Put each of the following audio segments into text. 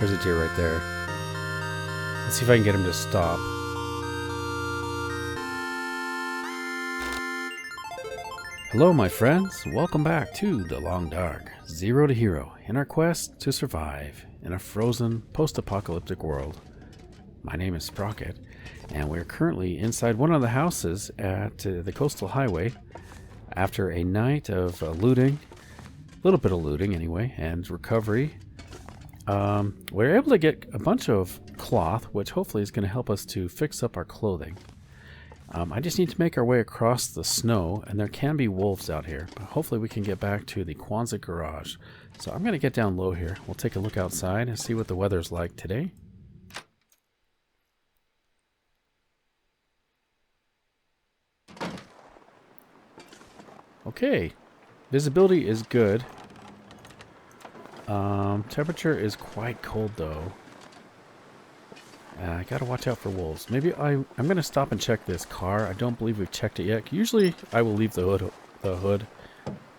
There's a deer right there. Let's see if I can get him to stop. Hello, my friends. Welcome back to The Long Dark, Zero to Hero, in our quest to survive in a frozen, post-apocalyptic world. My name is Sprocket, and we're currently inside one of the houses at the coastal highway after a night of looting, a little bit of looting anyway, and recovery. We're able to get a bunch of cloth, which hopefully is going to help us to fix up our clothing. I just need to make our way across the snow, and there can be wolves out here, but hopefully we can get back to the Quonset Garage. So I'm going to get down low here. We'll take a look outside and see what the weather's like today. Okay, visibility is good. Temperature is quite cold though. I gotta watch out for wolves. Maybe I'm gonna stop and check this car. I don't believe we've checked it yet. Usually I will leave the hood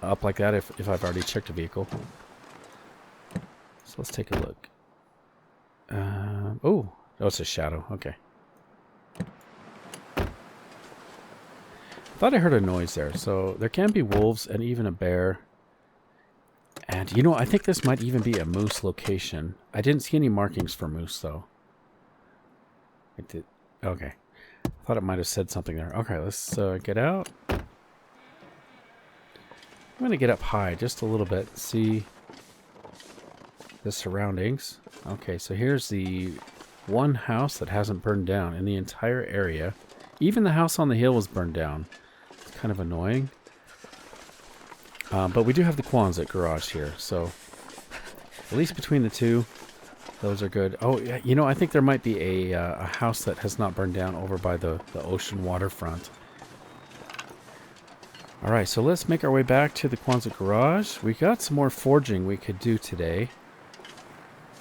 up like that if I've already checked a vehicle. So let's take a look. Oh, it's a shadow. Okay. I thought I heard a noise there. So there can be wolves and even a bear. And you know, I think this might even be a moose location. I didn't see any markings for moose though. It did. Okay. I thought it might have said something there. Okay, let's get out. I'm going to get up high just a little bit and see the surroundings. Okay, so here's the one house that hasn't burned down in the entire area. Even the house on the hill was burned down. It's kind of annoying. But we do have the Quonset Garage here, so at least between the two, those are good. Oh, yeah, you know, I think there might be a house that has not burned down over by the ocean waterfront. All right, so let's make our way back to the Quonset Garage. We got some more forging we could do today.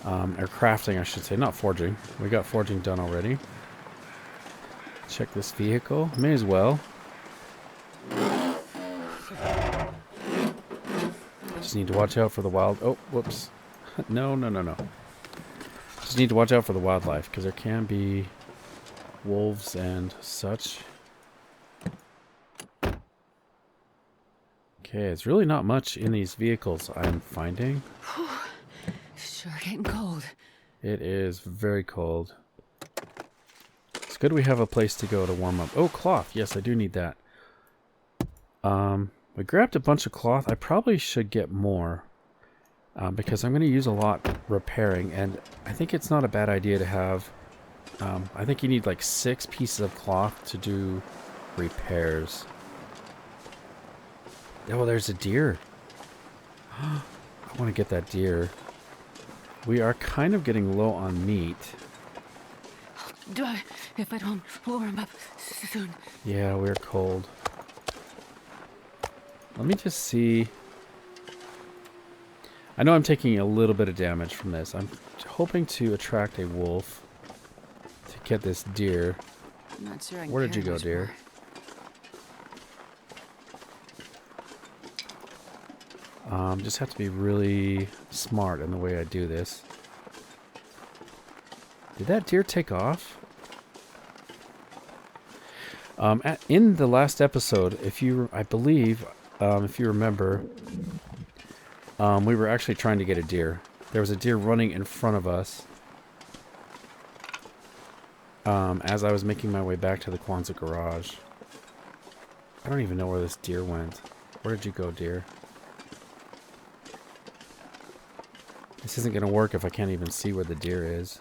Or crafting, I should say, not forging. We got forging done already. Check this vehicle. May as well. Just need to watch out for the wild... Oh, whoops. No. Just need to watch out for the wildlife, because there can be wolves and such. Okay, it's really not much in these vehicles I'm finding. Sure getting cold. It is very cold. It's good we have a place to go to warm up. Oh, cloth. Yes, I do need that. We grabbed a bunch of cloth. I probably should get more. Because I'm going to use a lot repairing, and I think it's not a bad idea to have... I think you need like 6 pieces of cloth to do repairs. Oh, there's a deer. I want to get that deer. We are kind of getting low on meat. If I don't warm up soon. Yeah, we're cold. Let me just see... I know I'm taking a little bit of damage from this. I'm hoping to attract a wolf to get this deer. I'm not sure I Where did you go, deer? Just have to be really smart in the way I do this. Did that deer take off? In the last episode, I believe, if you remember, we were actually trying to get a deer. There was a deer running in front of us as I was making my way back to the Quonset Garage. I don't even know where this deer went. Where did you go, deer? This isn't going to work if I can't even see where the deer is.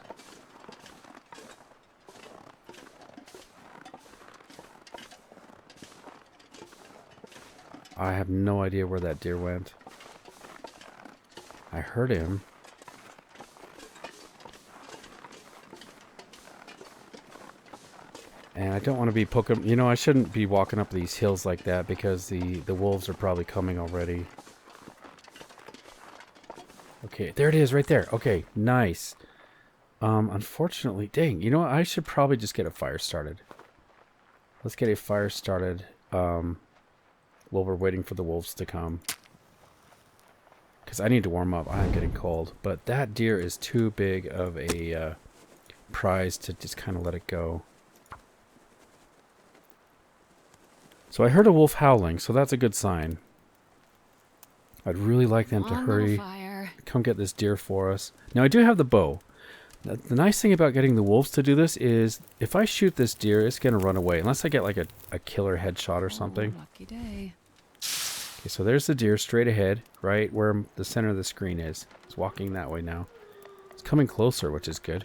I have no idea where that deer went. I heard him. And I don't want to be poking... You know, I shouldn't be walking up these hills like that because the wolves are probably coming already. Okay, there it is right there. Okay, nice. Unfortunately, dang. You know what? I should probably just get a fire started. Let's get a fire started while we're waiting for the wolves to come. because I need to warm up. I'm getting cold. But that deer is too big of a prize to just kind of let it go. So I heard a wolf howling, so that's a good sign. I'd really like them to hurry, come get this deer for us. Now I do have the bow. The nice thing about getting the wolves to do this is if I shoot this deer, it's going to run away. Unless I get like a killer headshot or something. Lucky day. Okay, so there's the deer straight ahead, right where the center of the screen is. It's walking that way now. It's coming closer, which is good.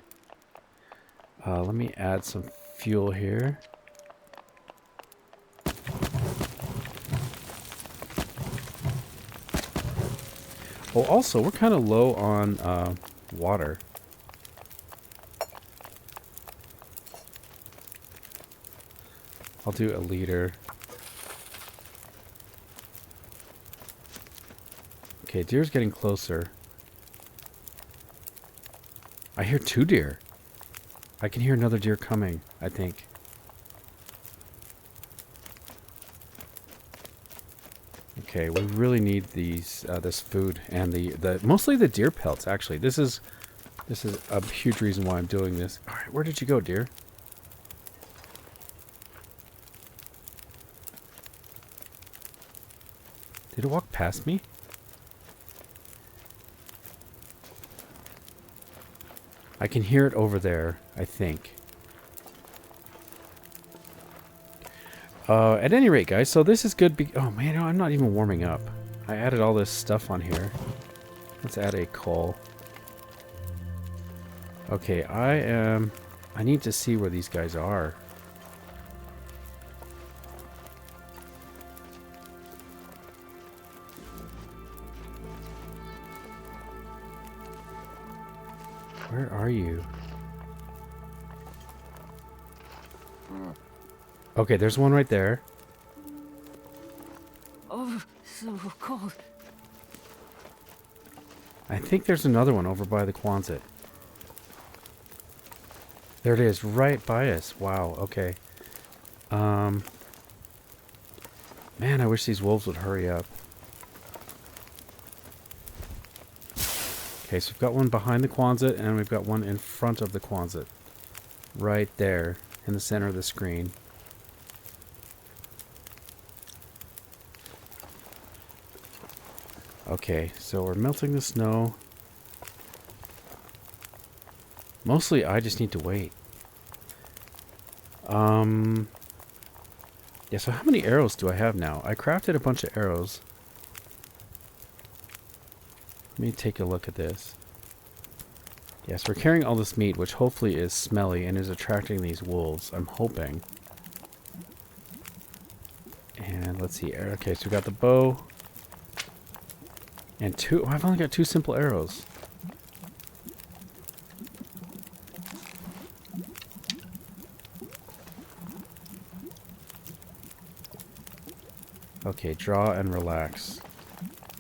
Let me add some fuel here. Oh, also, we're kind of low on water. I'll do a liter. Okay, deer's getting closer. I hear 2 deer. I can hear another deer coming, I think. Okay, we really need these this food and the mostly the deer pelts actually. This is a huge reason why I'm doing this. All right, where did you go, deer? Did it walk past me? I can hear it over there, I think. At any rate, guys, so this is good. Oh, man, I'm not even warming up. I added all this stuff on here. Let's add a coal. Okay, I need to see where these guys are. Where are you? Okay, there's one right there. Oh, so cold. I think there's another one over by the Quonset. There it is, right by us. Wow, okay. Man, I wish these wolves would hurry up. Okay, so we've got one behind the Quonset, and we've got one in front of the Quonset. Right there, in the center of the screen. Okay, so we're melting the snow. Mostly, I just need to wait. Yeah, so how many arrows do I have now? I crafted a bunch of arrows. Let me take a look at this. Yes, we're carrying all this meat, which hopefully is smelly and is attracting these wolves. I'm hoping. And let's see. Okay, so we got the bow. And 2. Oh, I've only got 2 simple arrows. Okay, draw and relax.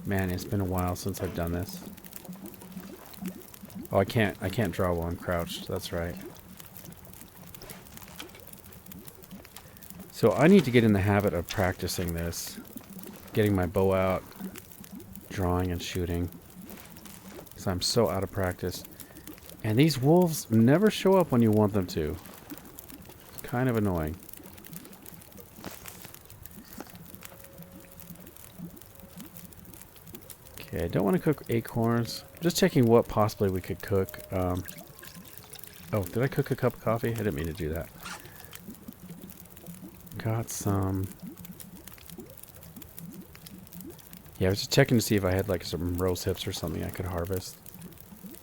Man, it's been a while since I've done this. Oh, I can't draw while I'm crouched. That's right. So I need to get in the habit of practicing this. Getting my bow out, drawing and shooting. Because I'm so out of practice. And these wolves never show up when you want them to. It's kind of annoying. Okay, I don't want to cook acorns. Just checking what possibly we could cook. Oh, did I cook a cup of coffee? I didn't mean to do that. Got some. Yeah, I was just checking to see if I had like some rose hips or something I could harvest.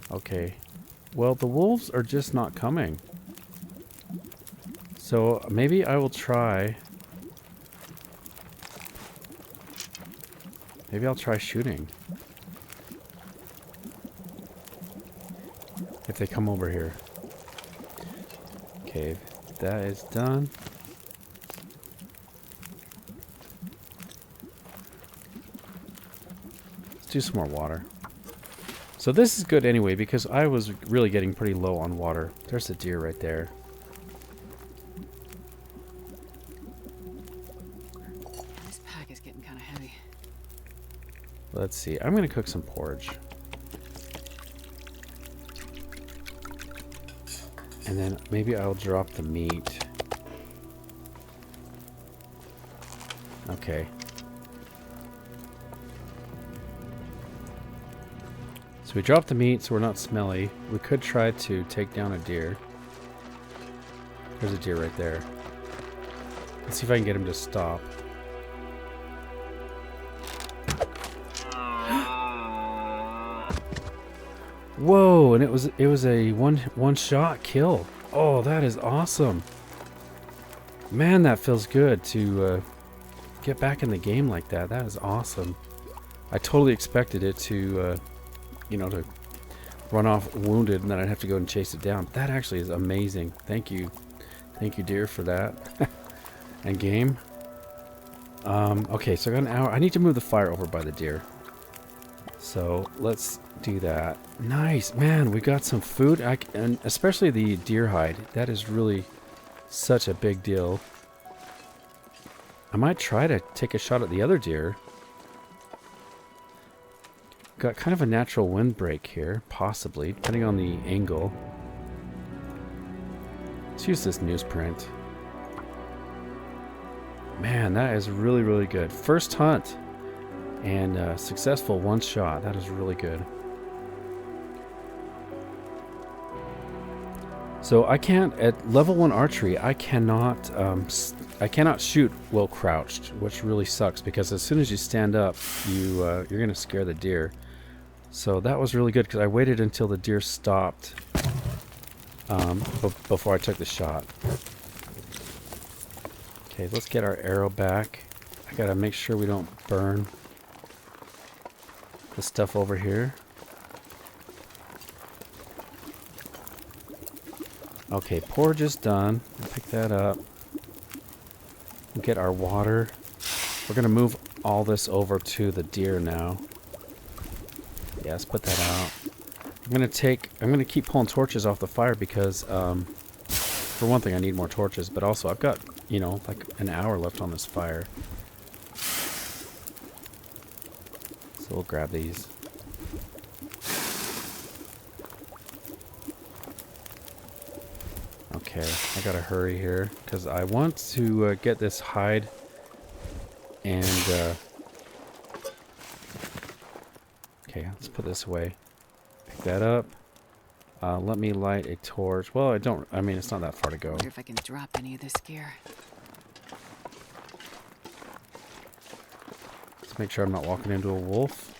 Okay. Well, the wolves are just not coming. So maybe I will try. Maybe I'll try shooting. If they come over here. Okay, that is done. Let's do some more water. So this is good anyway, because I was really getting pretty low on water. There's a deer right there. let's see. I'm going to cook some porridge. And then maybe I'll drop the meat. Okay. So we dropped the meat so we're not smelly. We could try to take down a deer. There's a deer right there. Let's see if I can get him to stop. Whoa, and it was a one shot kill. Oh, that is awesome. Man, that feels good to get back in the game like that. That is awesome. I totally expected it to you know, to run off wounded and then I'd have to go and chase it down. That actually is amazing. Thank you. Thank you, dear, for that. And game. Okay, so I got an hour. I need to move the fire over by the deer. So let's do that. Nice. Man, we got some food. And especially the deer hide. That is really such a big deal. I might try to take a shot at the other deer. Got kind of a natural windbreak here, possibly, depending on the angle. Let's use this newsprint. Man, that is really, really good. First hunt and successful one shot. That is really good. So I can't, at level 1 archery, I cannot shoot while crouched, which really sucks because as soon as you stand up, you're gonna scare the deer. So that was really good because I waited until the deer stopped before I took the shot. Okay, let's get our arrow back. I gotta make sure we don't burn the stuff over here. Okay, porridge is done. I'll pick that up. We'll get our water. We're gonna move all this over to the deer now. Yes, put that out. I'm gonna keep pulling torches off the fire because for one thing I need more torches, but also I've got, you know, like an hour left on this fire. So we'll grab these. Okay, I gotta hurry here because I want to get this hide and okay, let's put this away. Pick that up. Let me light a torch. Well, I mean, it's not that far to go. I wonder if I can drop any of this gear. Let's make sure I'm not walking into a wolf.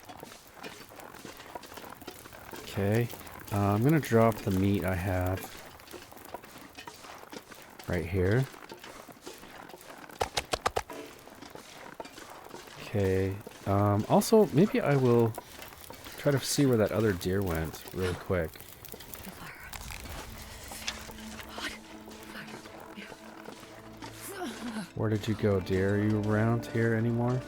Okay. I'm going to drop the meat I have right here. Okay. Also, maybe I will try to see where that other deer went really quick. Where did you go, deer? Are you around here anymore?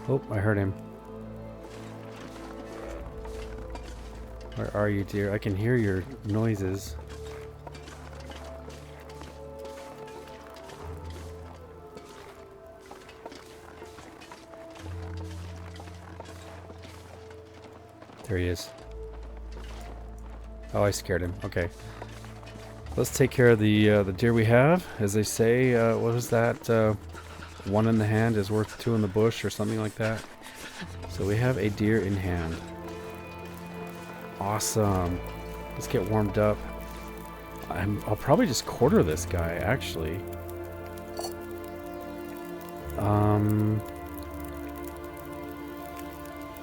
Oh, I heard him. Where are you, deer? I can hear your noises. There he is. Oh, I scared him. Okay. Let's take care of the deer we have. As they say, what is that? One in the hand is worth two in the bush or something like that. So we have a deer in hand. Awesome. Let's get warmed up. I'll probably just quarter this guy, actually.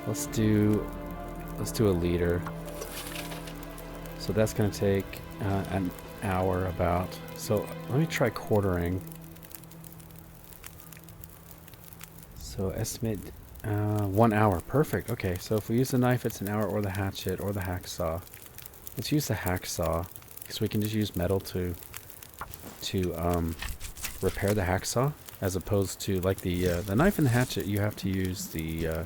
Let's do a leader. So that's going to take an hour about. So let me try quartering. So estimate 1 hour. Perfect. Okay, so if we use the knife, it's an hour, or the hatchet, or the hacksaw. Let's use the hacksaw because we can just use metal to repair the hacksaw, as opposed to like the knife and the hatchet. You have to use the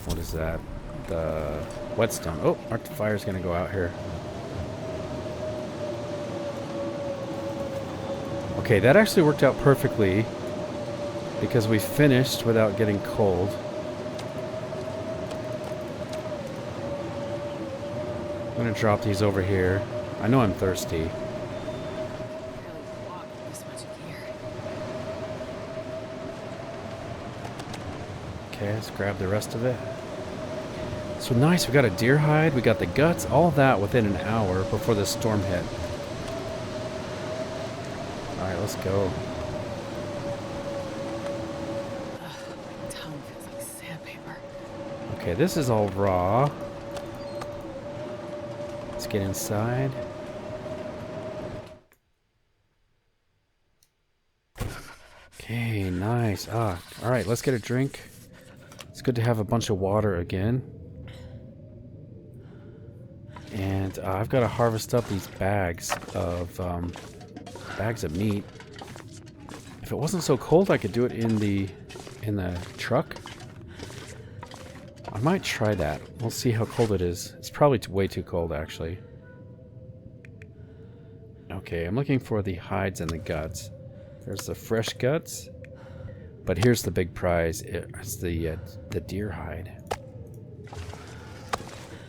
what is that? The whetstone. Oh, our fire's gonna go out here. Okay, that actually worked out perfectly because we finished without getting cold. I'm gonna drop these over here. I know I'm thirsty. Barely walk with this much gear. Okay, let's grab the rest of it. So nice, we got a deer hide, we got the guts, all that within an hour before the storm hit. Alright, let's go. My tongue feels like sandpaper. Okay, this is all raw. Let's get inside. Okay, nice. Alright, let's get a drink. It's good to have a bunch of water again. And I've got to harvest up these bags of meat. If it wasn't so cold, I could do it in the truck. I might try that. We'll see how cold it is. It's probably way too cold, actually. Okay, I'm looking for the hides and the guts. There's the fresh guts, but here's the big prize. It's the deer hide.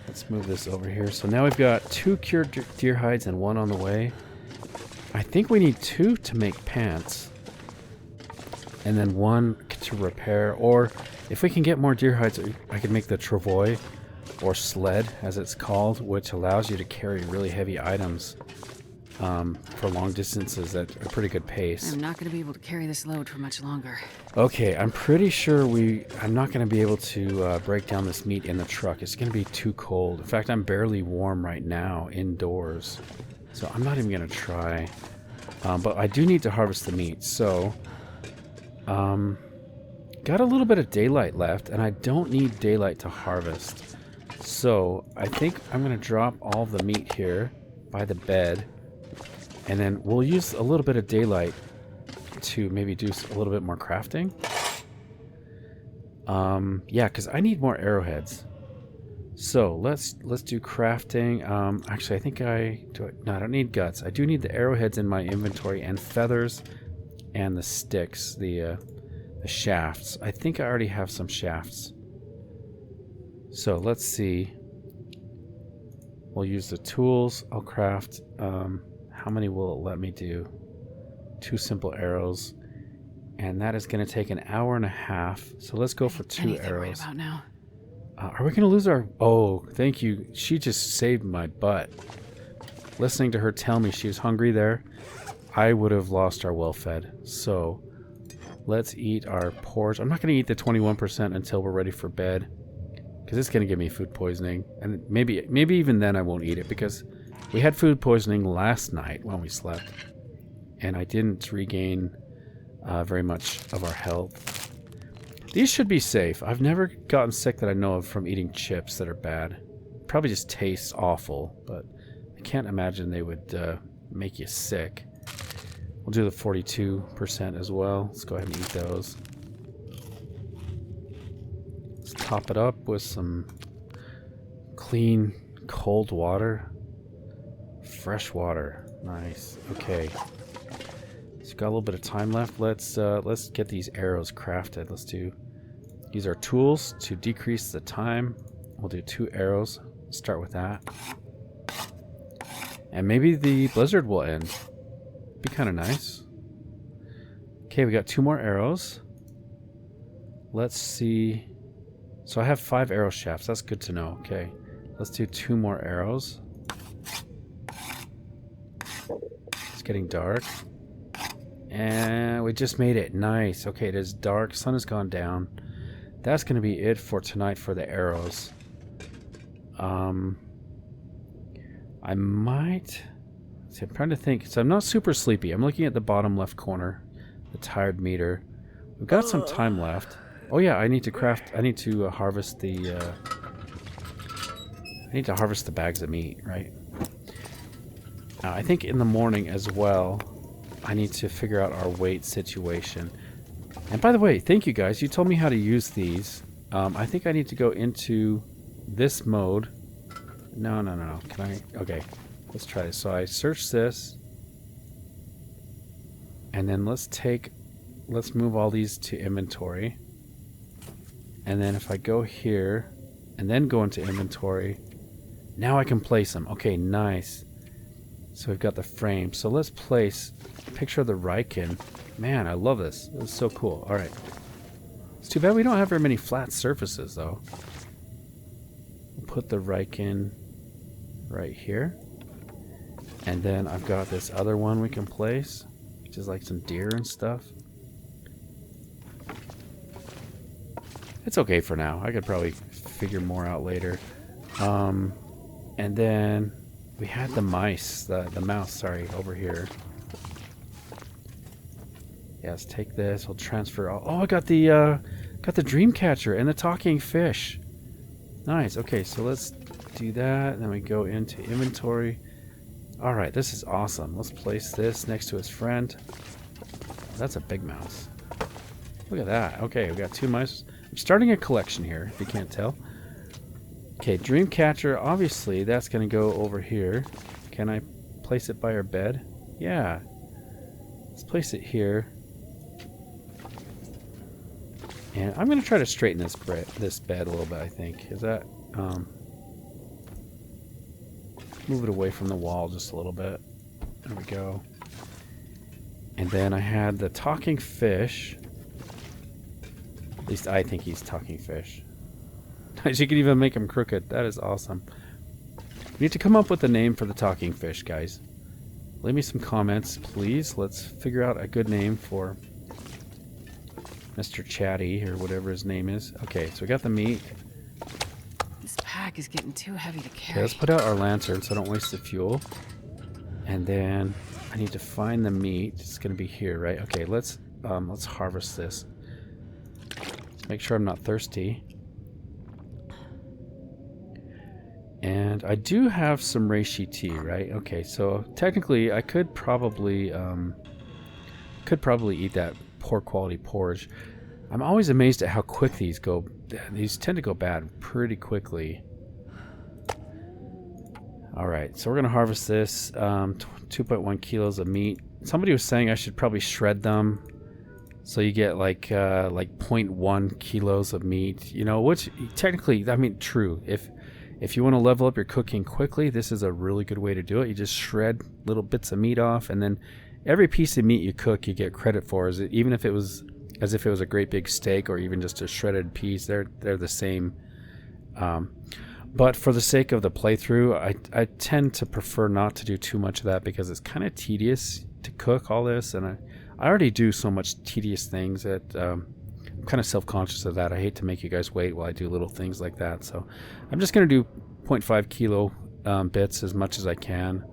Let's move this over here. So now we've got 2 cured deer hides and 1 on the way. I think we need 2 to make pants, and then 1 to repair. Or if we can get more deer hides, I can make the travois, or sled as it's called, which allows you to carry really heavy items for long distances at a pretty good pace. I'm not going to be able to carry this load for much longer. Okay, I'm pretty sure I'm not going to be able to break down this meat in the truck. It's going to be too cold. In fact, I'm barely warm right now indoors. So I'm not even going to try. But I do need to harvest the meat. So, got a little bit of daylight left, and I don't need daylight to harvest. So I think I'm going to drop all the meat here by the bed. And then we'll use a little bit of daylight to maybe do a little bit more crafting. Yeah, because I need more arrowheads. So let's do crafting. Actually, I think I don't need guts. I do need the arrowheads in my inventory, and feathers, and the sticks, the shafts. I think I already have some shafts. So let's see. We'll use the tools. I'll craft. How many will it let me do? 2 simple arrows, and that is going to take an hour and a half. So let's go for 2 arrows. Right about now. Are we going to lose our... Oh, thank you. She just saved my butt. Listening to her tell me she was hungry there, I would have lost our well-fed. So let's eat our porridge. I'm not going to eat the 21% until we're ready for bed, because it's going to give me food poisoning. And maybe even then I won't eat it, because we had food poisoning last night when we slept, and I didn't regain very much of our health. These should be safe. I've never gotten sick that I know of from eating chips that are bad. Probably just tastes awful, but I can't imagine they would make you sick. We'll do the 42% as well. Let's go ahead and eat those. Let's top it up with some clean, cold water. Fresh water. Nice. Okay. So got a little bit of time left. Let's get these arrows crafted. Let's use our tools to decrease the time. We'll do 2 arrows. Start with that. And maybe the blizzard will end. Be kind of nice. Okay, we got 2 more arrows. Let's see. So I have 5 arrow shafts. That's good to know. Okay. Let's do 2 more arrows. It's getting dark. And we just made it. Nice. Okay, it is dark. Sun has gone down. That's going to be it for tonight for the arrows. I might... See, I'm trying to think. So I'm not super sleepy. I'm looking at the bottom left corner. The tired meter. We've got some time left. Oh yeah, I need to craft... I need to harvest the... I need to harvest the bags of meat, right? I think in the morning as well, I need to figure out our weight situation. And by the way, thank you guys. You told me how to use these. I think I need to go into this mode. No. Can I? Okay, let's try this. So I search this. And then let's move all these to inventory. And then if I go here and then go into inventory, now I can place them. Okay, nice. So we've got the frame. So let's place a picture of the Riken. Man, I love this. This is so cool. All right. It's too bad we don't have very many flat surfaces, though. We'll put the Riken right here. And then I've got this other one we can place, which is like some deer and stuff. It's okay for now. I could probably figure more out later. And then we had the mice, the mouse, sorry, over here. Yeah, let's take this. We'll transfer all. Oh, I got the dream catcher and the talking fish. Nice. Okay, so let's do that. And then we go into inventory. All right, this is awesome. Let's place this next to his friend. That's a big mouse. Look at that. Okay, we got 2 mice. I'm starting a collection here, if you can't tell. Okay, Dreamcatcher, obviously, that's going to go over here. Can I place it by our bed? Yeah. Let's place it here. And I'm going to try to straighten this bed a little bit, I think. Is that... move it away from the wall just a little bit. There we go. And then I had the talking fish. At least I think he's talking fish. You can even make him crooked. That is awesome. We need to come up with a name for the talking fish, guys. Leave me some comments, please. Let's figure out a good name for Mr. Chatty, or whatever his name is. Okay, so we got the meat. This pack is getting too heavy to carry. Okay, let's put out our lantern so I don't waste the fuel. And then I need to find the meat. It's going to be here, right? Okay, let's harvest this. Make sure I'm not thirsty. And I do have some reishi tea, right? Okay, so technically I could probably eat that poor quality porridge. I'm always amazed at how quick these go. These tend to go bad pretty quickly. All right, so we're gonna harvest this. 2.1 kilos of meat. Somebody was saying I should probably shred them, so you get like 0.1 kilos of meat. You know, which technically, I mean, true. If you want to level up your cooking quickly, this is a really good way to do it. You just shred little bits of meat off, and then every piece of meat you cook, you get credit for. Even if it was as if it was a great big steak or even just a shredded piece, they're the same. But for the sake of the playthrough, I tend to prefer not to do too much of that because it's kind of tedious to cook all this, and I already do so much tedious things that I'm kind of self-conscious of that. I hate to make you guys wait while I do little things like that, so I'm just going to do 0.5 kilo bits as much as I can,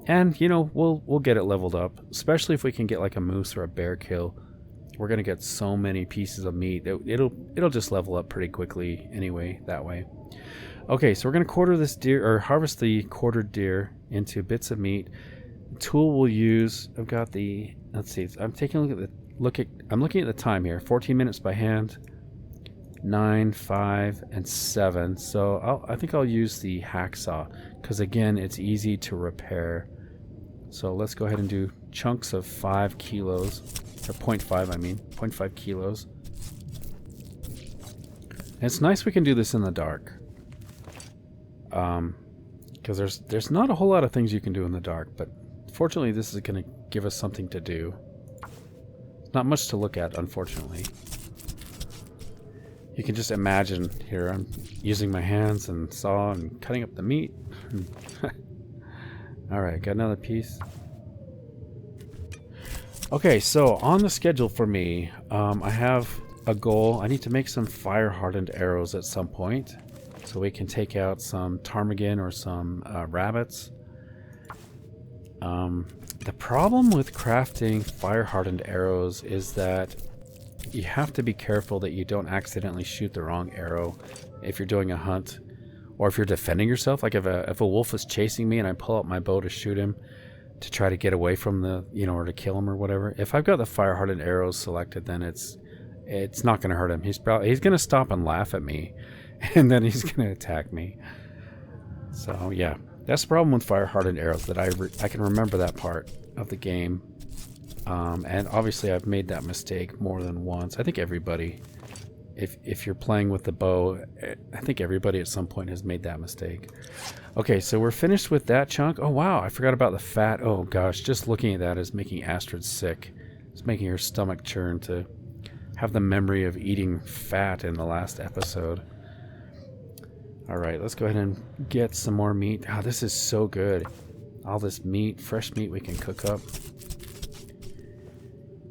and you know, we'll get it leveled up, especially if we can get like a moose or a bear kill. We're going to get so many pieces of meat that it'll just level up pretty quickly anyway that way. Okay, so we're going to quarter this deer, or harvest the quartered deer into bits of meat. The tool we'll use, I've got the, let's see, I'm taking a look at I'm looking at the time here. 14 minutes by hand, 9, 5, and 7. So I think I'll use the hacksaw because again, it's easy to repair. So let's go ahead and do chunks of 5 kilos, or 0.5, I mean, 0.5 kilos. And it's nice we can do this in the dark. Because there's not a whole lot of things you can do in the dark, but fortunately this is going to give us something to do. Not much to look at, unfortunately. You can just imagine here, I'm using my hands and saw and cutting up the meat. Alright, got another piece. Okay, so on the schedule for me, I have a goal. I need to make some fire-hardened arrows at some point, so we can take out some ptarmigan or some rabbits. The problem with crafting fire-hardened arrows is that you have to be careful that you don't accidentally shoot the wrong arrow if you're doing a hunt, or if you're defending yourself. Like if a wolf is chasing me and I pull out my bow to shoot him to try to get away from the, you know, or to kill him or whatever. If I've got the fire-hardened arrows selected, then it's not going to hurt him. He's going to stop and laugh at me, and then he's going to attack me. So yeah, that's the problem with fire-hardened arrows, that I can remember that part of the game. And obviously I've made that mistake more than once. I think everybody, if you're playing with the bow, I think everybody at some point has made that mistake. Okay, so we're finished with that chunk. Oh wow, I forgot about the fat. Oh gosh, just looking at that is making Astrid sick. It's making her stomach churn to have the memory of eating fat in the last episode. Alright, let's go ahead and get some more meat. Ah, this is so good. All this meat, fresh meat we can cook up.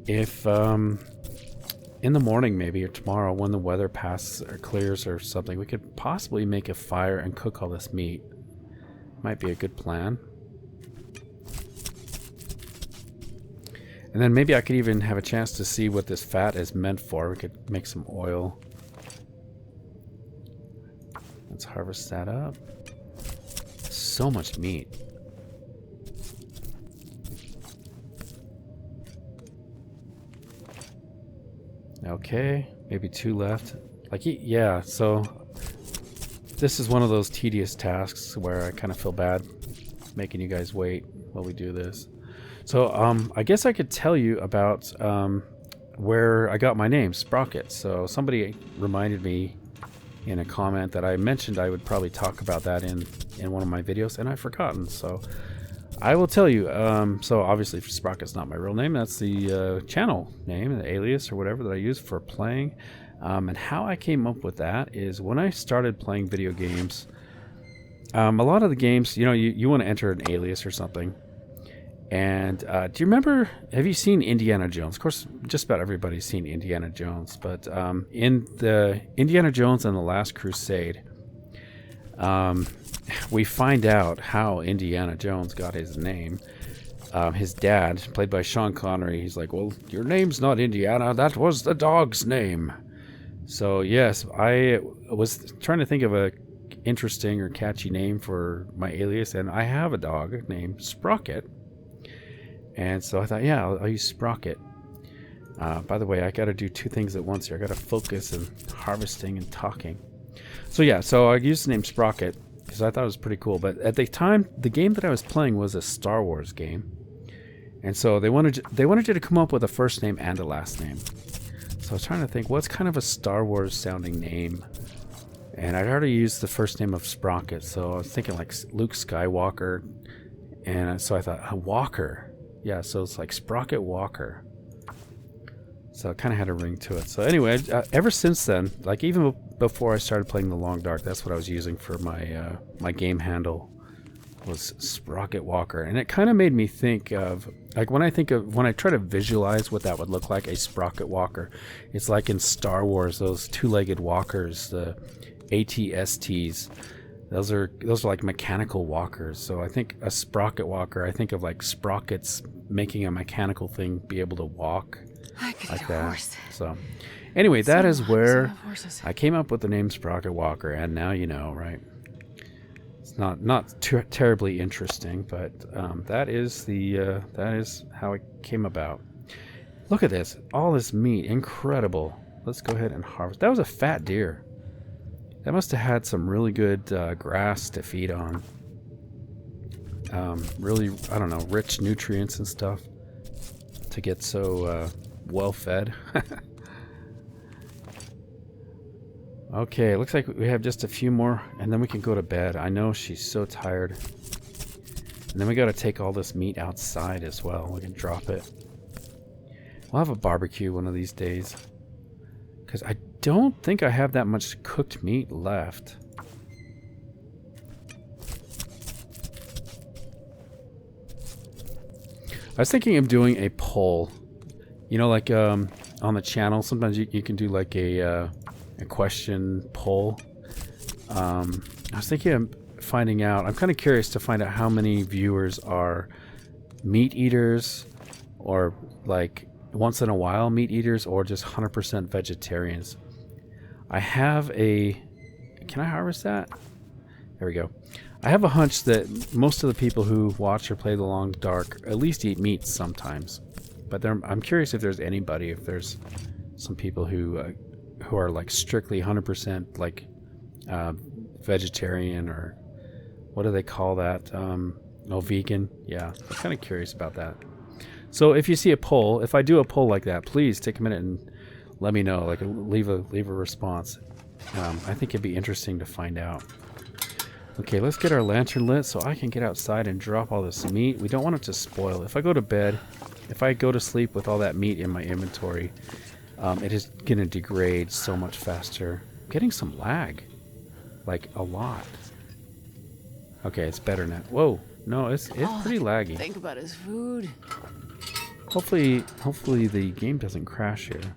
If, in the morning maybe, or tomorrow, when the weather passes or clears or something, we could possibly make a fire and cook all this meat. Might be a good plan. And then maybe I could even have a chance to see what this fat is meant for. We could make some oil. Let's harvest that up. So much meat. Okay, maybe 2 left. Like, yeah, so this is one of those tedious tasks where I kind of feel bad making you guys wait while we do this. So, I guess I could tell you about where I got my name, Sprocket. So somebody reminded me in a comment that I mentioned I would probably talk about that in one of my videos, and I've forgotten. So I will tell you. So obviously Sprocket's not my real name. That's the channel name, the alias or whatever that I use for playing. And how I came up with that is when I started playing video games, a lot of the games, you know, you want to enter an alias or something. And do you remember, have you seen Indiana Jones? Of course, just about everybody's seen Indiana Jones. But in the Indiana Jones and the Last Crusade, we find out how Indiana Jones got his name. His dad, played by Sean Connery, he's like, well, your name's not Indiana, that was the dog's name. So yes, I was trying to think of a interesting or catchy name for my alias, and I have a dog named Sprocket. And so I thought, yeah, I'll use Sprocket. By the way, I got to do 2 things at once here. I got to focus on harvesting and talking. So yeah, so I used the name Sprocket because I thought it was pretty cool. But at the time, the game that I was playing was a Star Wars game, and so they wanted you to come up with a first name and a last name. So I was trying to think, what's kind of a Star Wars sounding name? And I'd already used the first name of Sprocket, so I was thinking like Luke Skywalker, and so I thought Walker. Yeah, so it's like Sprocket Walker. So it kind of had a ring to it. So anyway, ever since then, like even before I started playing The Long Dark, that's what I was using for my my game handle, was Sprocket Walker. And it kind of made me think of, like when I try to visualize what that would look like, a Sprocket Walker, it's like in Star Wars, those 2-legged walkers, the AT-STs. Those are like mechanical walkers. So I think a Sprocket Walker, I think of like sprockets making a mechanical thing be able to walk like that. Horse. So anyway, that is where I came up with the name Sprocket Walker, and now you know, right? It's not terribly interesting, but that is how it came about. Look at this, all this meat, incredible. Let's go ahead and harvest. That was a fat deer. That must have had some really good grass to feed on. Really, I don't know, rich nutrients and stuff to get so well fed. Okay, looks like we have just a few more and then we can go to bed. I know she's so tired. And then we got to take all this meat outside as well. We can drop it. We'll have a barbecue one of these days. Because I don't think I have that much cooked meat left. I was thinking of doing a poll. You know, like on the channel, sometimes you can do like a question poll. I was thinking of finding out, I'm kind of curious to find out how many viewers are meat eaters, or like once in a while meat eaters, or just 100% vegetarians. I have a... Can I harvest that? There we go. I have a hunch that most of the people who watch or play The Long Dark at least eat meat sometimes. But I'm curious if there's anybody, if there's some people who are like strictly 100% like vegetarian, or what do they call that? Vegan. Yeah, I'm kind of curious about that. So if you see a poll, if I do a poll like that, please take a minute and let me know. Like leave a response. I think it'd be interesting to find out. Okay, let's get our lantern lit so I can get outside and drop all this meat. We don't want it to spoil. If I go to bed, if I go to sleep with all that meat in my inventory, it is going to degrade so much faster. I'm getting some lag. Like, a lot. Okay, it's better now. Whoa. No, it's pretty laggy. Think about his food. Hopefully the game doesn't crash here.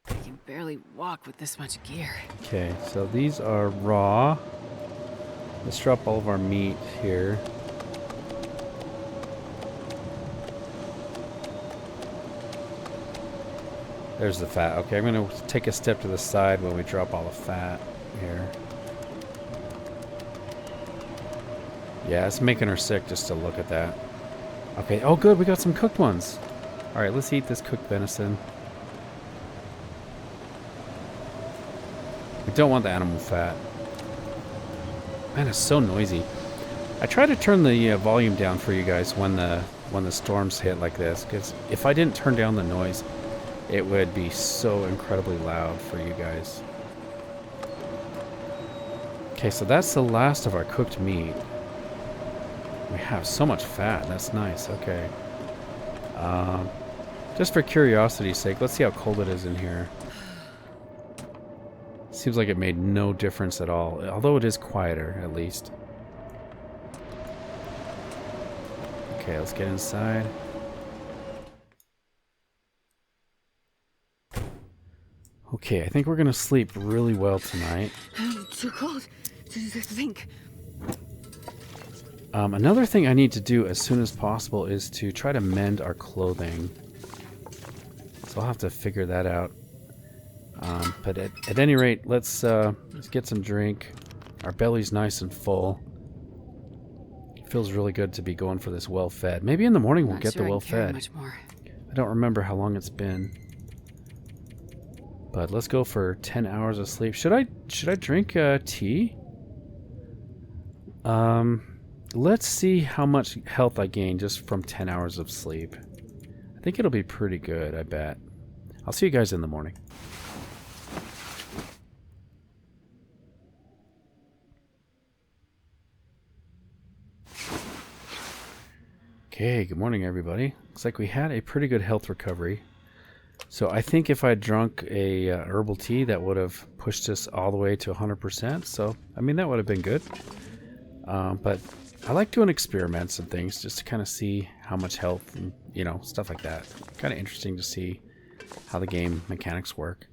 I can barely walk with this much gear. Okay, so these are raw. Let's drop all of our meat here. There's the fat. Okay, I'm going to take a step to the side when we drop all the fat here. Yeah, it's making her sick just to look at that. Okay, oh good, we got some cooked ones. Alright, let's eat this cooked venison. We don't want the animal fat. Man, it's so noisy. I try to turn the volume down for you guys when the storms hit like this, because if I didn't turn down the noise, it would be so incredibly loud for you guys. Okay, so that's the last of our cooked meat. We have so much fat. That's nice. Okay. Just for curiosity's sake, let's see how cold it is in here. Seems like it made no difference at all, although it is quieter, at least. Okay, let's get inside. Okay, I think we're gonna sleep really well tonight. Too cold to think. Another thing I need to do as soon as possible is to try to mend our clothing. So I'll have to figure that out. But at any rate, let's get some drink. Our belly's nice and full. It feels really good to be going for this well-fed. Maybe in the morning we'll get the well-fed. I don't remember how long it's been. But let's go for 10 hours of sleep. Should I drink tea? Let's see how much health I gain just from 10 hours of sleep. I think it'll be pretty good, I bet. I'll see you guys in the morning. Okay, good morning everybody. Looks like we had a pretty good health recovery. So I think if I drunk a herbal tea, that would have pushed us all the way to 100%. So, I mean, that would have been good. But I like doing experiments and things just to kind of see how much health and, you know, stuff like that. Kind of interesting to see how the game mechanics work.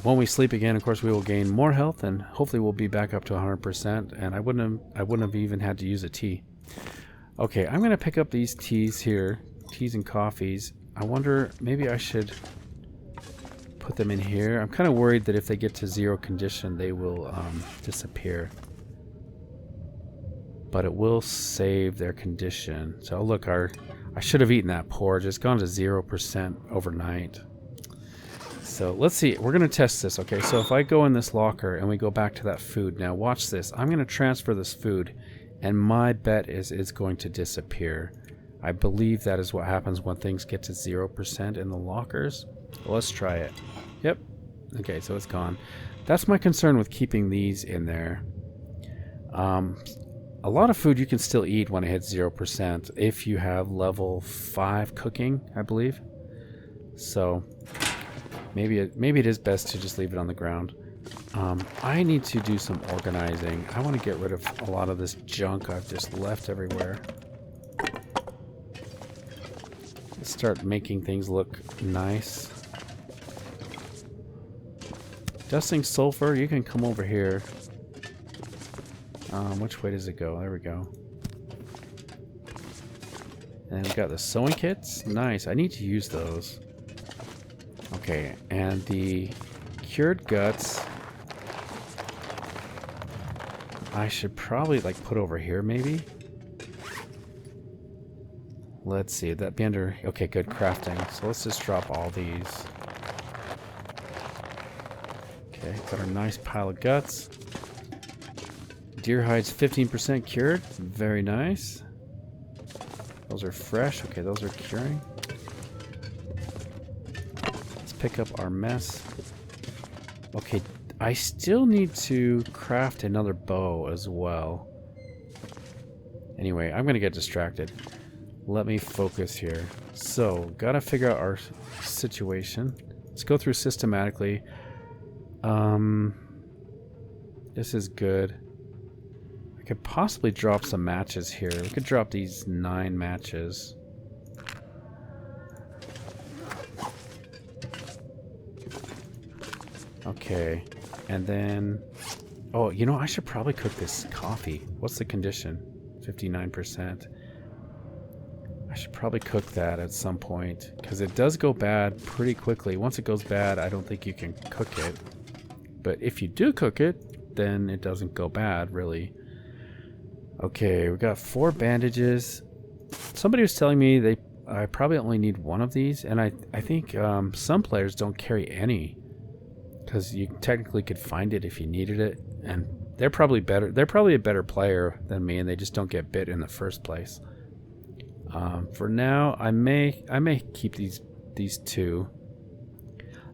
When we sleep again, of course, we will gain more health and hopefully we'll be back up to 100%. And I wouldn't have even had to use a tea. Okay, I'm going to pick up these teas here, teas and coffees. I wonder, maybe I should put them in here. I'm kind of worried that if they get to 0 condition, they will disappear. But it will save their condition. So look, I should have eaten that porridge. It's gone to 0% overnight. So let's see. We're going to test this. Okay, so if I go in this locker and we go back to that food. Now watch this. I'm going to transfer this food. And my bet is it's going to disappear. I believe that is what happens when things get to 0% in the lockers. Well, let's try it. Yep. Okay, so it's gone. That's my concern with keeping these in there. A lot of food you can still eat when it hits 0% if you have level 5 cooking, I believe. So maybe it is best to just leave it on the ground. I need to do some organizing. I want to get rid of a lot of this junk I've just left everywhere. Let's start making things look nice. Dusting sulfur, you can come over here. Which way does it go? There we go. And we've got the sewing kits. Nice. I need to use those. Okay, and the cured guts I should probably like put over here maybe. Let's see, that'd be under, okay, good, crafting. So let's just drop all these. Okay, got our nice pile of guts. Deer hides 15% cured. Very nice. Those are fresh. Okay, those are curing. Let's pick up our mess. Okay, I still need to craft another bow as well. Anyway, I'm going to get distracted. Let me focus here. So, gotta figure out our situation. Let's go through systematically. This is good. I could possibly drop some matches here. We could drop these 9 matches. Okay. And then... Oh, you know, I should probably cook this coffee. What's the condition? 59%. I should probably cook that at some point, because it does go bad pretty quickly. Once it goes bad, I don't think you can cook it. But if you do cook it, then it doesn't go bad, really. Okay, we got 4 bandages. Somebody was telling me I probably only need 1 of these, and I think some players don't carry any, because you technically could find it if you needed it, and they're probably better. They're probably a better player than me, and they just don't get bit in the first place. For now, I may keep these 2.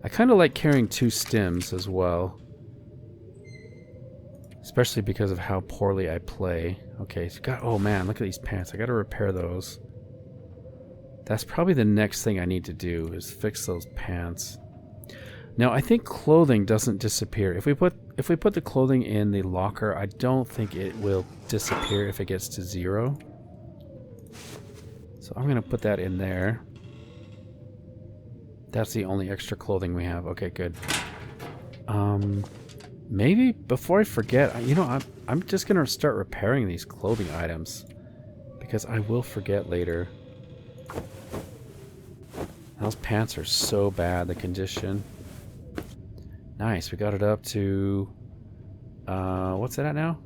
I kind of like carrying 2 stems as well, especially because of how poorly I play. Okay, so oh man, look at these pants. I got to repair those. That's probably the next thing I need to do is fix those pants. Now, I think clothing doesn't disappear. If we put the clothing in the locker, I don't think it will disappear if it gets to 0. So I'm going to put that in there. That's the only extra clothing we have. Okay, good. Maybe before I forget, you know, I'm just going to start repairing these clothing items, because I will forget later. Those pants are so bad, the condition. Nice, we got it up to, what's it at now?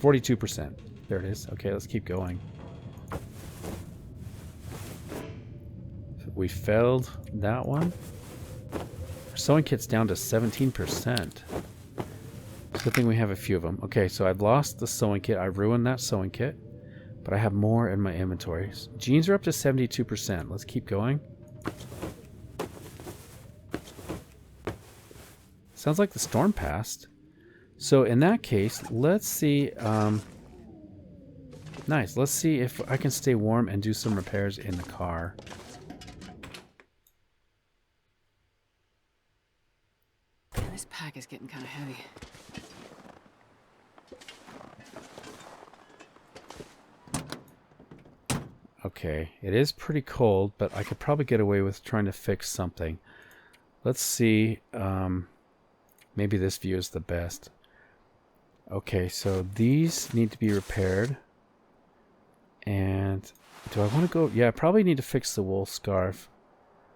42%. There it is. Okay, let's keep going. We failed that one. Our sewing kit's down to 17%. Good thing we have a few of them. Okay, so I've lost the sewing kit. I ruined that sewing kit, but I have more in my inventory. Jeans are up to 72%. Let's keep going. Sounds like the storm passed. So in that case, let's see. Nice. Let's see if I can stay warm and do some repairs in the car. This pack is getting kind of heavy. Okay, it is pretty cold, but I could probably get away with trying to fix something. Let's see. Maybe this view is the best. Okay, so these need to be repaired. And do I want to go? Yeah, I probably need to fix the wool scarf.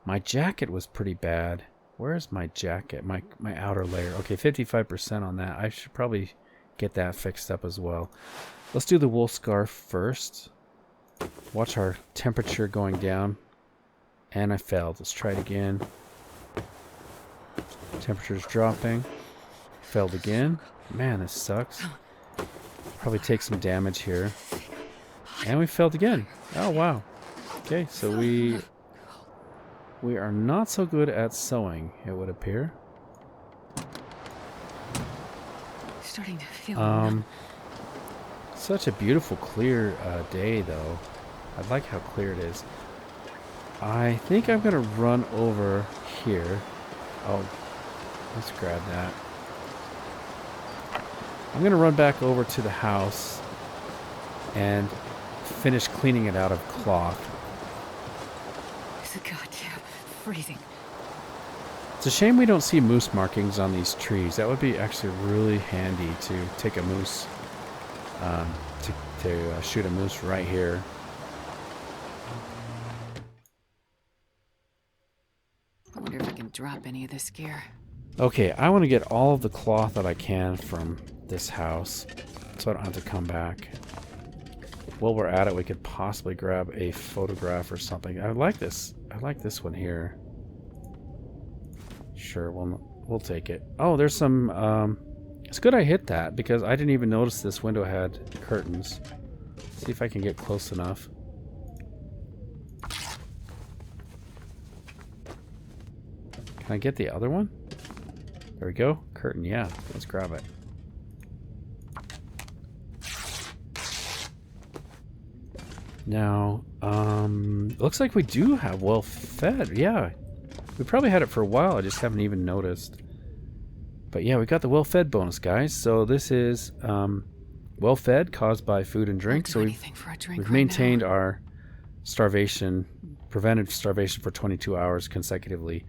My jacket was pretty bad. Where's my jacket? My outer layer. Okay, 55% on that. I should probably get that fixed up as well. Let's do the wool scarf first. Watch our temperature going down. And I failed. Let's try it again. Temperature's dropping. Failed again. Man, this sucks. Probably take some damage here. And we failed again. Oh, wow. Okay, so we are not so good at sewing, it would appear. Starting to feel such a beautiful, clear day, though. I like how clear it is. I think I'm going to run over here. Oh, let's grab that. I'm going to run back over to the house and finish cleaning it out of cloth. It's a goddamn freezing. It's a shame we don't see moose markings on these trees. That would be actually really handy to take a moose, to shoot a moose right here. I wonder if I can drop any of this gear. Okay, I want to get all of the cloth that I can from this house, so I don't have to come back. While we're at it, we could possibly grab a photograph or something. I like this. I like this one here. Sure, we'll take it. Oh, there's some It's good I hit that because I didn't even notice this window had curtains. See if I can get close enough. Can I get the other one? There we go. Curtain, yeah. Let's grab it. Now, looks like we do have well fed. Yeah. We probably had it for a while. I just haven't even noticed. But yeah, we got the well fed bonus, guys. So this is well fed caused by food and drink. So we've maintained our starvation, prevented starvation for 22 hours consecutively.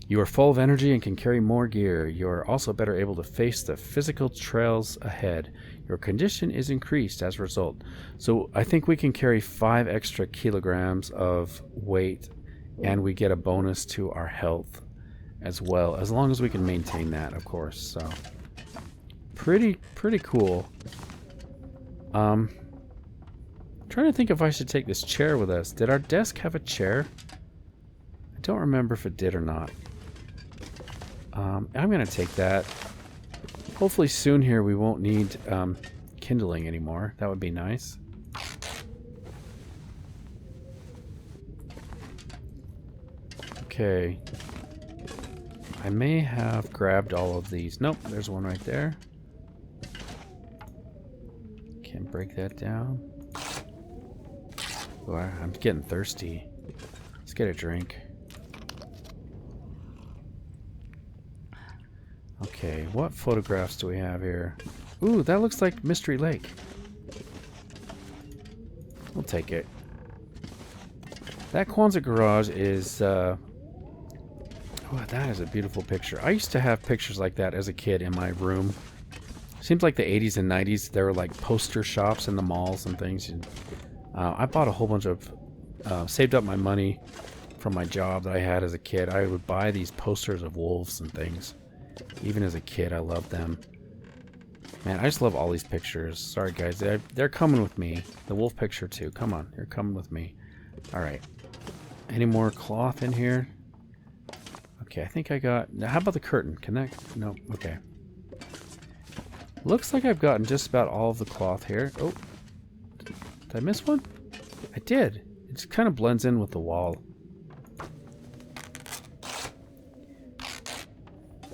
You are full of energy and can carry more gear. You are also better able to face the physical trails ahead. Your condition is increased as a result. So I think we can carry 5 extra kilograms of weight, and we get a bonus to our health as well, as long as we can maintain that, of course. So pretty cool. Trying to think if I should take this chair with us. Did our desk have a chair? I don't remember if it did or not. I'm going to take that. Hopefully soon here we won't need kindling anymore. That would be nice. Okay. I may have grabbed all of these. Nope, there's one right there. Can't break that down. Oh, I'm getting thirsty. Let's get a drink. Okay, what photographs do we have here? Ooh, that looks like Mystery Lake. We'll take it. That Quonset Garage is... oh, that is a beautiful picture. I used to have pictures like that as a kid in my room. Seems like the 80s and 90s, there were like poster shops in the malls and things. And, I bought a whole bunch of... saved up my money from my job that I had as a kid. I would buy these posters of wolves and things. Even as a kid, I loved them. Man, I just love all these pictures. Sorry, guys. They're coming with me. The wolf picture, too. Come on. You're coming with me. Alright. Any more cloth in here? Okay, I think I got... Now, how about the curtain? Can that... No. Okay. Looks like I've gotten just about all of the cloth here. Oh. Did I miss one? I did. It just kind of blends in with the wall.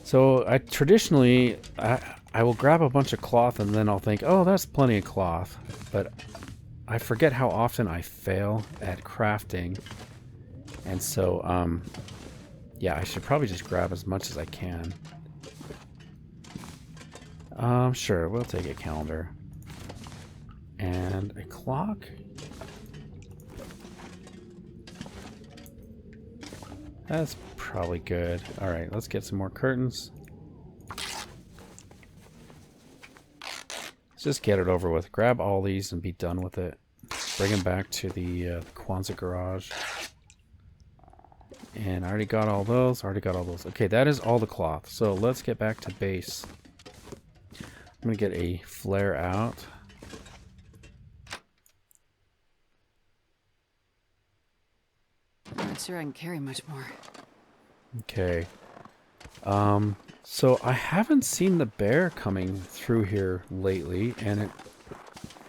So I traditionally, I will grab a bunch of cloth and then I'll think, oh, that's plenty of cloth. But I forget how often I fail at crafting. And so, yeah, I should probably just grab as much as I can. Sure, we'll take a calendar. And a clock. That's probably good. Alright, let's get some more curtains. Let's just get it over with. Grab all these and be done with it. Bring them back to the Quonset Garage. And I already got all those. Okay, that is all the cloth. So let's get back to base. I'm going to get a flare out. I'm not sure I can carry much more. Okay. So I haven't seen the bear coming through here lately, and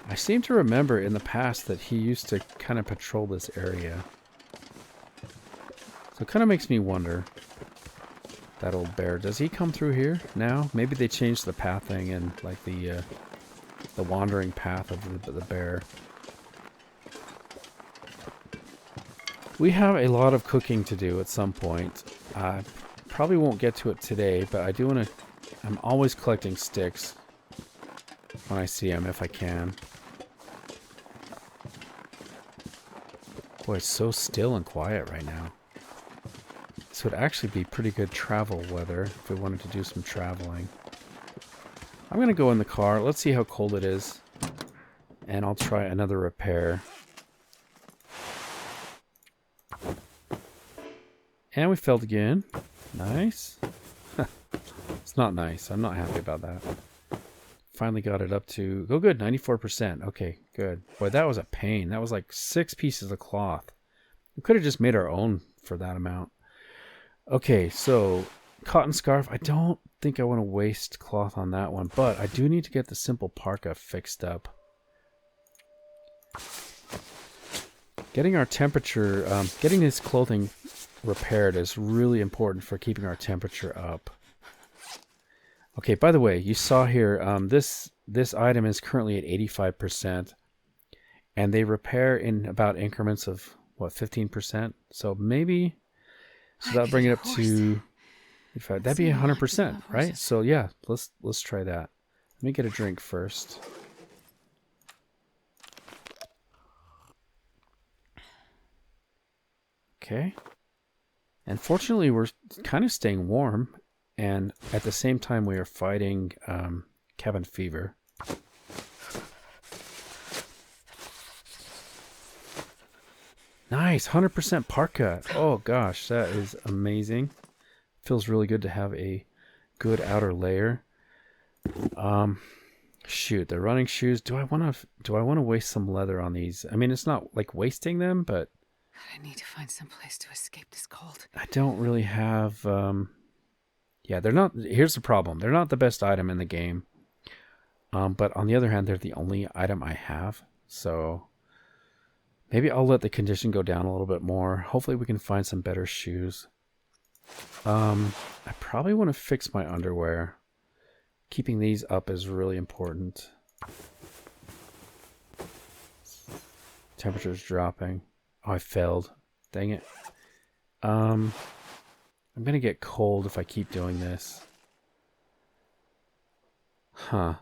I seem to remember in the past that he used to kind of patrol this area. So it kind of makes me wonder, that old bear, does he come through here now? Maybe they changed the pathing and like the wandering path of the bear. We have a lot of cooking to do at some point. Probably won't get to it today, but I do want to... I'm always collecting sticks when I see them, if I can. Boy, it's so still and quiet right now. This would actually be pretty good travel weather if we wanted to do some traveling. I'm going to go in the car. Let's see how cold it is. And I'll try another repair. And we failed again. Nice. It's not nice. I'm not happy about that. Finally got it up to... Oh, good. 94%. Okay, good. Boy, that was a pain. That was like 6 pieces of cloth. We could have just made our own for that amount. Okay, so cotton scarf. I don't think I want to waste cloth on that one, but I do need to get the simple parka fixed up. Getting our temperature, getting this clothing repaired is really important for keeping our temperature up. Okay, by the way, you saw here, this item is currently at 85%, and they repair in about increments of, what, 15%? So maybe, so that'll bring it up to, that'd be 100%, right? So yeah, let's try that. Let me get a drink first. Okay. And fortunately, we're kind of staying warm, and at the same time, we are fighting cabin fever. Nice, 100% parka. Oh gosh, that is amazing. Feels really good to have a good outer layer. Shoot, the running shoes. Do I want to waste some leather on these? I mean, it's not like wasting them, but I need to find some place to escape this cold. I don't really have. Yeah, they're not. Here's the problem: they're not the best item in the game. But on the other hand, they're the only item I have. So maybe I'll let the condition go down a little bit more. Hopefully, we can find some better shoes. I probably want to fix my underwear. Keeping these up is really important. Temperature's dropping. Oh, I failed. Dang it. I'm gonna get cold if I keep doing this. Huh.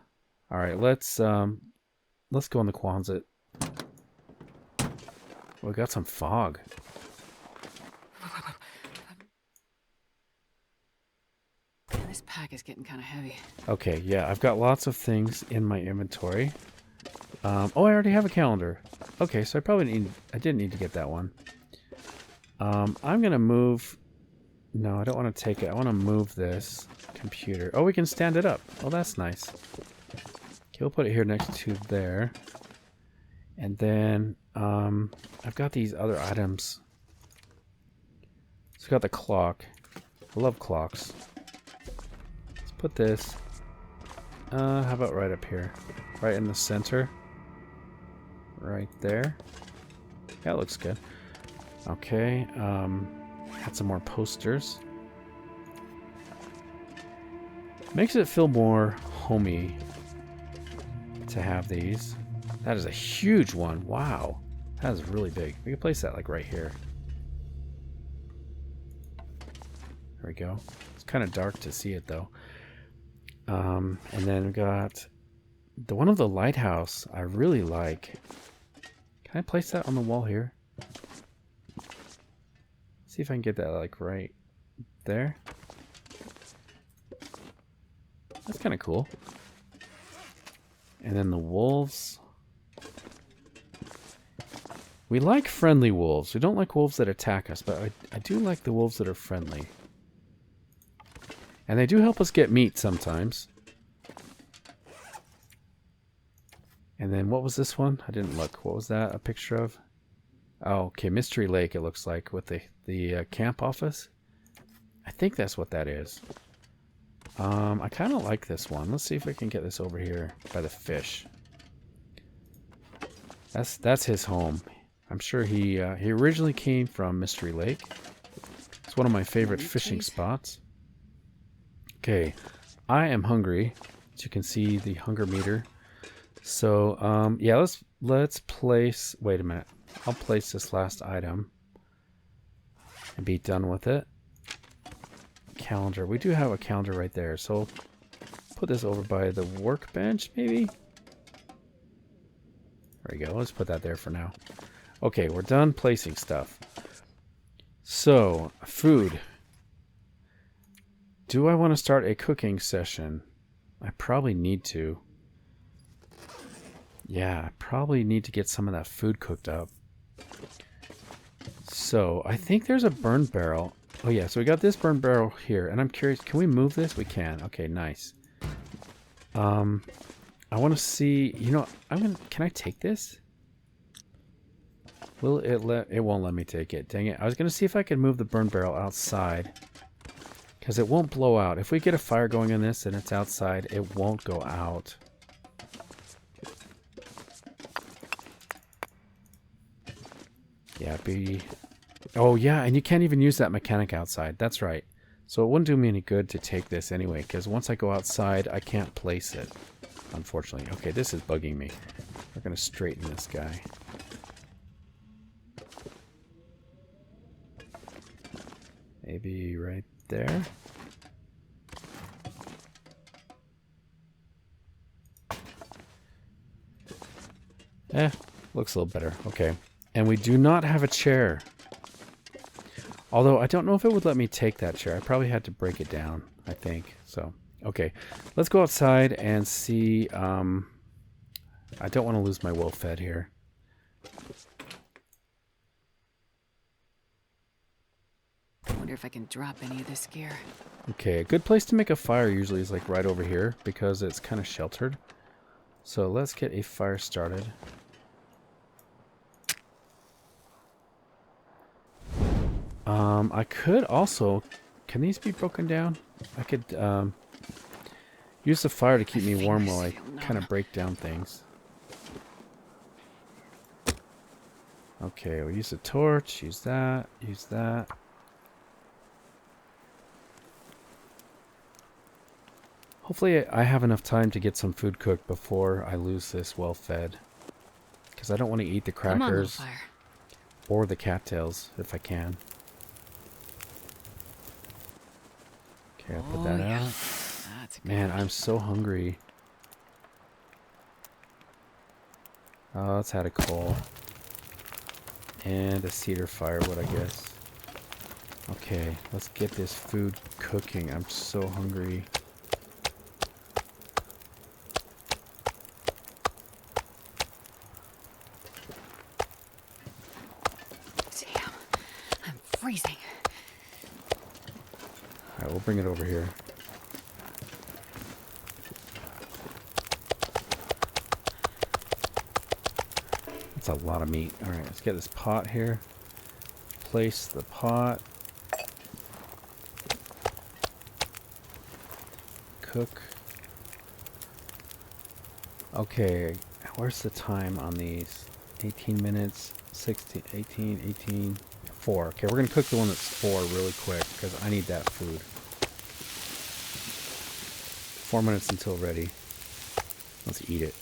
Alright, let's go in the Quonset. We got some fog. This pack is getting kind of heavy. Okay, yeah, I've got lots of things in my inventory. Oh, I already have a calendar. Okay, so I didn't need to get that one. I'm gonna move. No, I don't want to take it. I want to move this computer. Oh, we can stand it up. Oh, that's nice. Okay, we'll put it here next to there. And then I've got these other items. So I've got the clock. I love clocks. Let's put this. How about right up here? Right in the center. Right there. That looks good. Okay. Got some more posters. Makes it feel more homey to have these. That is a huge one. Wow. That is really big. We can place that like right here. There we go. It's kind of dark to see it though. And then we got the one of the lighthouse I really like. Can I place that on the wall here? See if I can get that like right there. That's kind of cool. And then the wolves. We like friendly wolves. We don't like wolves that attack us, but I do like the wolves that are friendly. And they do help us get meat sometimes. And then what was this one? I didn't look. What was that a picture of? Oh, okay, Mystery Lake it looks like with the camp office. I think that's what that is. I kind of like this one. Let's see if we can get this over here by the fish. That's his home. I'm sure he originally came from Mystery Lake. It's one of my favorite fishing spots. Okay, I am hungry. As you can see, the hunger meter. So yeah, let's place. Wait a minute. I'll place this last item and be done with it. Calendar. We do have a calendar right there, so put this over by the workbench, maybe. There we go. Let's put that there for now. Okay, we're done placing stuff. So, food. Do I want to start a cooking session? I probably need to. Yeah, I probably need to get some of that food cooked up. So, I think there's a burn barrel. Oh yeah, so we got this burn barrel here, and I'm curious, can we move this? We can. Okay, nice. I want to see, you know, can I take this? Will it won't let me take it. Dang it. I was going to see if I could move the burn barrel outside Because it won't blow out. If we get a fire going in this and it's outside, it won't go out. Yeah, Oh, yeah, and you can't even use that mechanic outside. That's right. So it wouldn't do me any good to take this anyway, because once I go outside, I can't place it, unfortunately. Okay, this is bugging me. We're going to straighten this guy. Maybe right there. Looks a little better. Okay. And we do not have a chair. Although I don't know if it would let me take that chair. I probably had to break it down, I think. So, okay. Let's go outside and see. I don't want to lose my wolf fed here. I wonder if I can drop any of this gear. Okay, a good place to make a fire usually is like right over here because it's kind of sheltered. So let's get a fire started. I could also... Can these be broken down? I could use the fire to keep me warm while I kind of break down things. Okay, we'll use a torch, use that, use that. Hopefully I have enough time to get some food cooked before I lose this well fed. Because I don't want to eat the crackers or the cattails if I can. Okay, I'll put that out. Man, I'm so hungry. Oh, let's add a coal. And a cedar firewood, I guess. Okay, let's get this food cooking. I'm so hungry. Damn, I'm freezing. Alright, we'll bring it over here. That's a lot of meat. Alright, let's get this pot here. Place the pot. Cook. Okay, where's the time on these? 18 minutes, 16, 18, 18, 4. Okay, we're going to cook the one that's 4 really quick because I need that food. 4 minutes until ready. Let's eat it.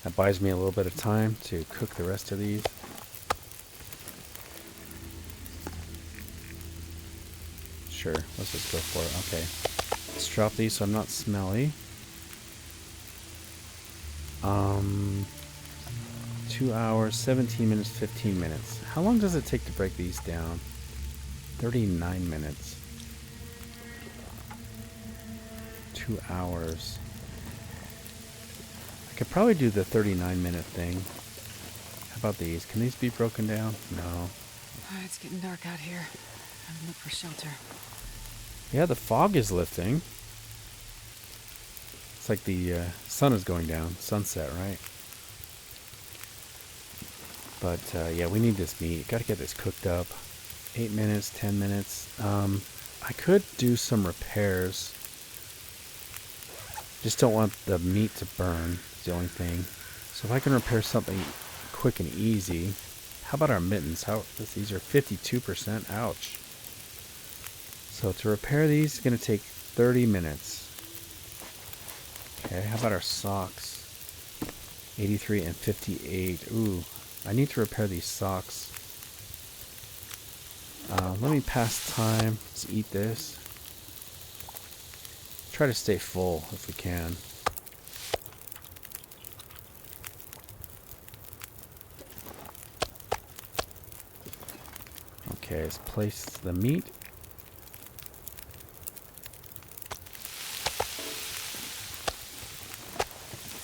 That buys me a little bit of time to cook the rest of these. Sure, let's just go for it. Okay. Let's drop these so I'm not smelly. 2 hours, 17 minutes, 15 minutes. How long does it take to break these down? 39 minutes. 2 hours. I could probably do the 39-minute thing. How about these? Can these be broken down? No. Oh, it's getting dark out here. I'm gonna look for shelter. Yeah, the fog is lifting. It's like the sun is going down. Sunset, right? But, yeah, we need this meat. Got to get this cooked up. 8 minutes, 10 minutes. I could do some repairs. Just don't want the meat to burn. It's the only thing. So if I can repair something quick and easy. How about our mittens? These are 52%. Ouch. So to repair these, it's going to take 30 minutes. Okay, how about our socks? 83 and 58. Ooh, I need to repair these socks. Let me pass time. Let's eat this. Try to stay full if we can. Okay, let's place the meat.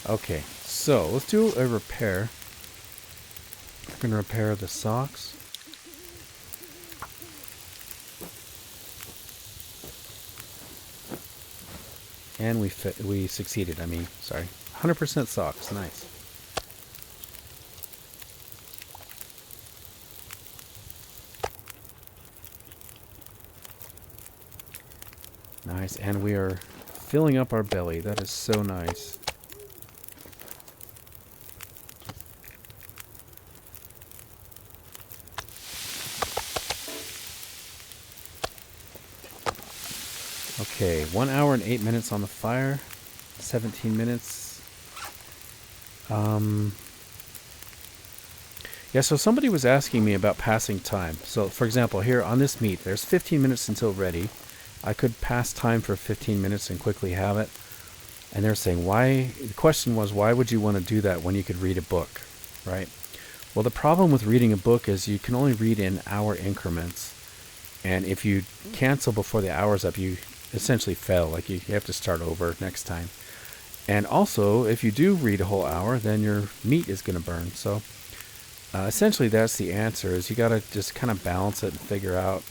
Okay, so let's do a repair. We're going to repair the socks. And we succeeded, sorry. 100% socks, nice. Nice, and we are filling up our belly. That is so nice. Okay, 1 hour and 8 minutes on the fire. 17 minutes. Yeah, so somebody was asking me about passing time. So, for example, here on this meat, there's 15 minutes until ready. I could pass time for 15 minutes and quickly have it. And they're saying, why? The question was, why would you want to do that when you could read a book, right? Well, the problem with reading a book is you can only read in hour increments. And if you cancel before the hour's up, you essentially fail. Like you have to start over next time. And also, if you do read a whole hour, then your meat is going to burn. So essentially, that's the answer, is you got to just kind of balance it and figure out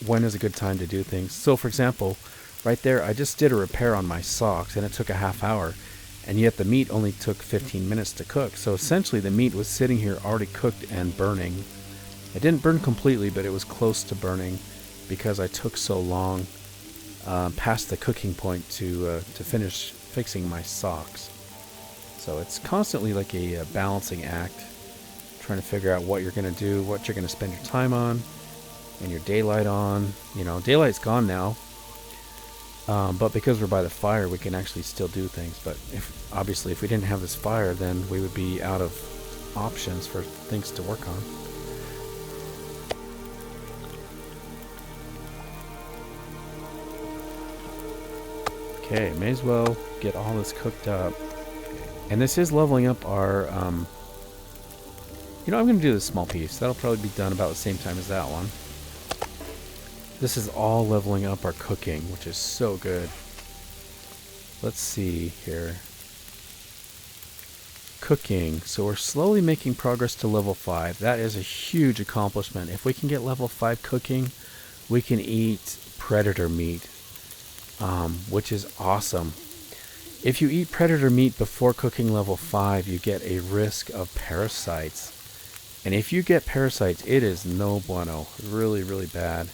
when is a good time to do things. So, for example, right there, I just did a repair on my socks, and it took a half hour. And yet the meat only took 15 minutes to cook. So essentially, the meat was sitting here already cooked and burning. It didn't burn completely, but it was close to burning because I took so long past the cooking point to finish fixing my socks. So it's constantly like a balancing act, trying to figure out what you're going to do, what you're going to spend your time on, and your daylight on. You know, daylight's gone now, but because we're by the fire, we can actually still do things. But obviously, if we didn't have this fire, then we would be out of options for things to work on. Okay, may as well get all this cooked up. And this is leveling up our, you know, I'm going to do this small piece. That'll probably be done about the same time as that one. This is all leveling up our cooking, which is so good. Let's see here. Cooking. So we're slowly making progress to level 5. That is a huge accomplishment. If we can get level 5 cooking, we can eat predator meat, which is awesome. If you eat predator meat before cooking level 5, you get a risk of parasites. And if you get parasites, it is no bueno. Really, really bad.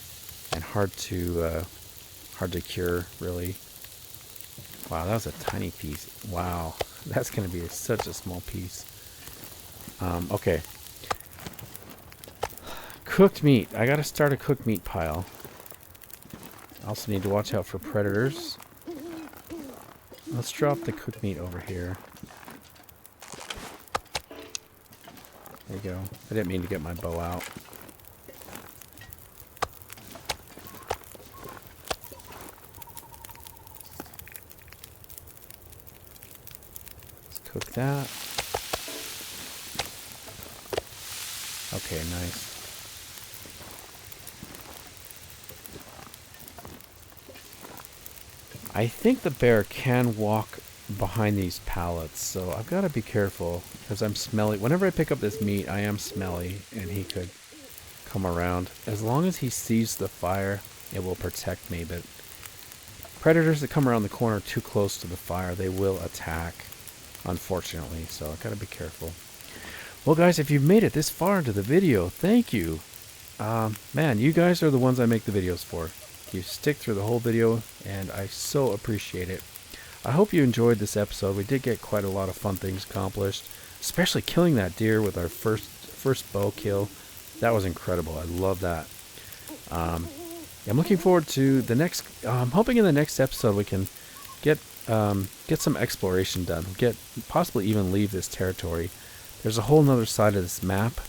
And hard to cure, really. Wow, that was a tiny piece. Wow, that's going to be such a small piece. Okay. Cooked meat. I got to start a cooked meat pile. I also need to watch out for predators. Let's drop the cooked meat over here. There you go. I didn't mean to get my bow out. Let's cook that. Okay, nice. I think the bear can walk behind these pallets, so I've got to be careful because I'm smelly. Whenever I pick up this meat, I am smelly, and he could come around. As long as he sees the fire, it will protect me, but predators that come around the corner too close to the fire, they will attack, unfortunately, so I've got to be careful. Well, guys, if you've made it this far into the video, thank you. Man, you guys are the ones I make the videos for. You stick through the whole video, and I so appreciate it. I hope you enjoyed this episode. We did get quite a lot of fun things accomplished, especially killing that deer with our first bow kill. That was incredible. I love that. I'm looking forward to the next. I'm hoping in the next episode we can get some exploration done. Possibly even leave this territory. There's a whole nother side of this map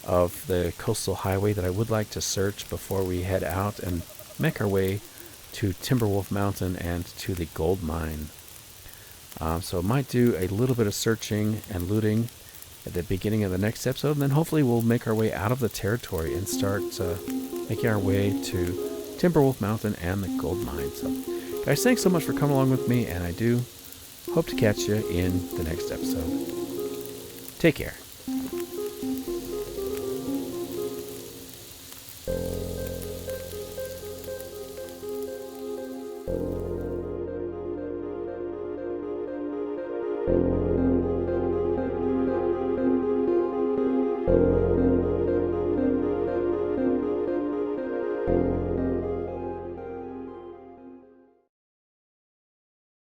of the coastal highway that I would like to search before we head out and make our way to Timberwolf Mountain and to the gold mine. So I might do a little bit of searching and looting at the beginning of the next episode, and then hopefully we'll make our way out of the territory and start making our way to Timberwolf Mountain and the gold mine. So, guys, thanks so much for coming along with me, and I do hope to catch you in the next episode. Take care.